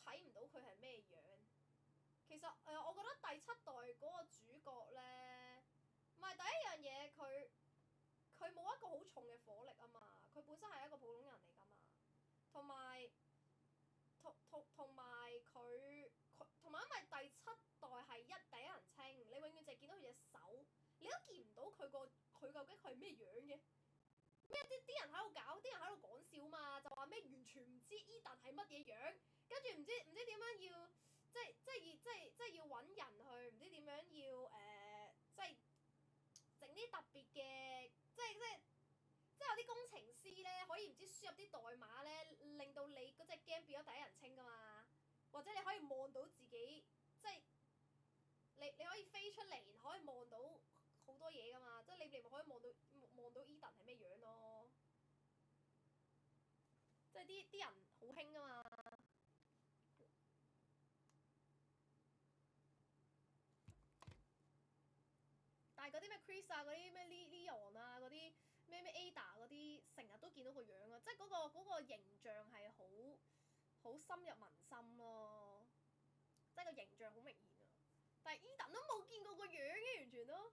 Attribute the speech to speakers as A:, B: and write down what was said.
A: 睇唔到佢係咩樣。其實我覺得第七代嗰個主角咧，唔係第一樣嘢，佢冇一個好重嘅火力啊嘛，佢本身係一個普通人嚟噶嘛，同埋因為第七代係第一人稱，你永遠淨係見到佢隻手，你都見唔到佢究竟佢係咩樣嘅。啲人喺度搞，啲人喺度講笑嘛，就話咩完全唔知 Eden 係乜嘢樣，跟住唔知點樣要，即係要揾人去，唔知點樣要即係整啲特別嘅，即係有啲工程師咧，可以唔知輸入啲代碼咧，令到你嗰隻 game 變咗第一人稱噶嘛，或者你可以望到自己，即係你可以飛出嚟，可以望到好多嘢噶嘛，即係你咪可以望到 Eden 係咩樣咯。即係啲人好興噶嘛。但係嗰啲咩 Chris 啊，嗰啲咩 Leon 啊，嗰啲咩 Ada 嗰啲，成日都見到個樣啊！即係嗰個形象係好深入民心咯，即係個形象好明顯啊！但係 Eden 都冇見過個樣嘅，完全都。